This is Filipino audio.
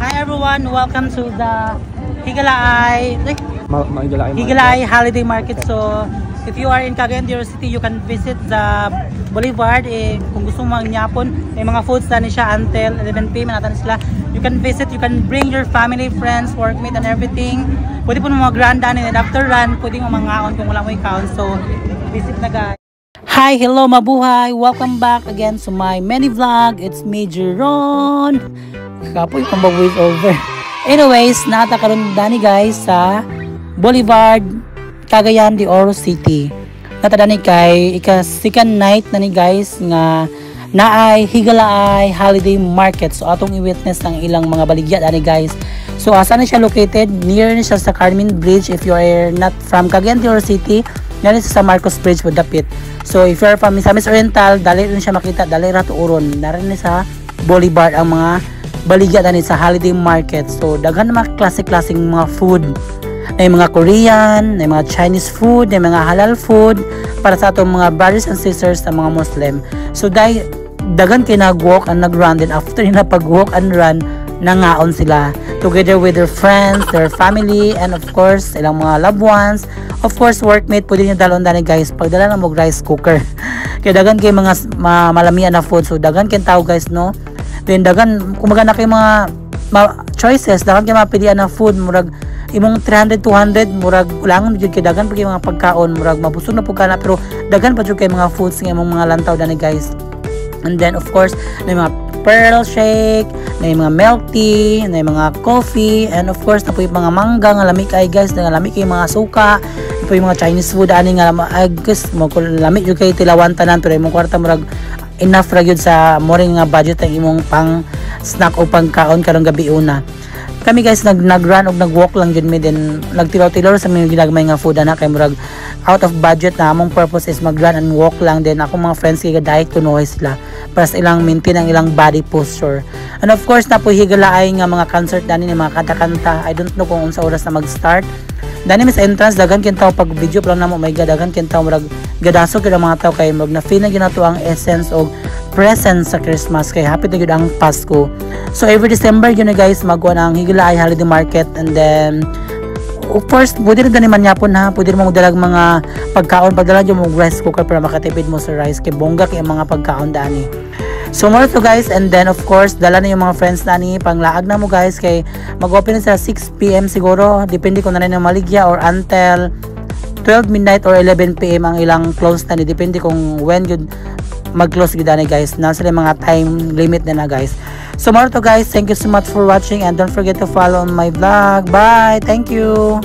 Hi everyone, welcome to the Higalay Holiday Market. So if you are in Cagayan de Oro City, you can visit the Boulevard. Kung gusto mo mangyapon, may mga foods na siya until 11 PM natin sila. You can visit, you can bring your family, friends, workmate and everything. Pwede po mga grand and after run, pwede mo mangaon kung wala mo ikaon. So visit na guys. Hi, hello mabuhay. Welcome back again to my mini vlog. It's me Jeron. Kapoy pang voice over. Anyways, nata karon dani guys sa Boulevard, Cagayan de Oro City. Nata dani kay second night na ni guys nga naay Higalay Holiday Market. So atong i-witness ang ilang mga baligya dani guys. So asa na siya located? Near na siya sa Carmen Bridge. If you are not from Cagayan de Oro City, nari sa Marcos Bridge with Dapit. So if you are from Misamis Oriental, dali rin siya makita, dali ra tuuron. Narin sa Boulevard ang mga baligya dani sa holiday market. So daghan na mga classic-classic mga food. May mga Korean, may mga Chinese food, may mga halal food para sa atong mga brothers and sisters sa mga Muslim. So daghan kay nag-walk and nag-run, then after nila pag-walk and run, nangaon sila together with their friends, their family, and of course ilang mga loved ones. Of course workmate pwede niyo dalon dani guys, pagdala na mo rice cooker. Kaya daghan kay mga malamian na food. So daghan kay tao guys no. Then daghan kumaga na kay mga choices, daghan kay mapilian na food, murag imong 300 200 murag ulangon jud kay daghan pa kay mga pagkaon, murag mabusog na pud kana pero daghan pa jud kay mga foods nga imong mga lantaw dani guys. And then of course may mga pearl shake, may mga milk tea, may mga coffee, and of course na po yung mga mangga nga lami kay guys, nga lami kay mga suka, po yung mga Chinese food ani nga guys mo lami jud kay tilawan tanan pero imong kwarta murag enough ra gyud sa morning nga budget ang imong pang snack o pangkaon karong gabi una. Kami guys nag-run og nag-walk lang jud mi, then nagtilaw-tilaw sa mga ginagmay nga food ana kay murag out of budget na among purpose is mag-run and walk lang. Then ako mga friends kay diet kunoy sila para sa ilang maintain ang ilang body posture. And of course na po higalaay nga mga concert dani ni mga kanta-kanta. I don't know kung unsa oras na mag-start. Dani mis entrance daghan kin tawo pag video pa lang namo, may daghan kin tawo murag gadaso gyud ang mga tawo kay murag na feel na ginato ang essence og presence sa Christmas kay happy na gyud ang Pasko. So every December yun na guys magwa na ang Higalay Holiday Market. And then of course pwede rin gani man yapon ha, pwede rin mo dalag mga pagkaon, pagdala dyan mo rice cooker para makatipid mo sa rice kay bongga kay mga pagkaon dani. So more to guys, and then of course dala na yung mga friends nani panglaag na mo guys kay mag-open na sila 6 PM siguro, depende kung nanin ang maligya or until 12 midnight or 11 PM ang ilang close na ni, depende kung when yun mag-close gid ani guys. Na sila mga time limit na guys. So more to guys, thank you so much for watching and don't forget to follow on my vlog. Bye, thank you.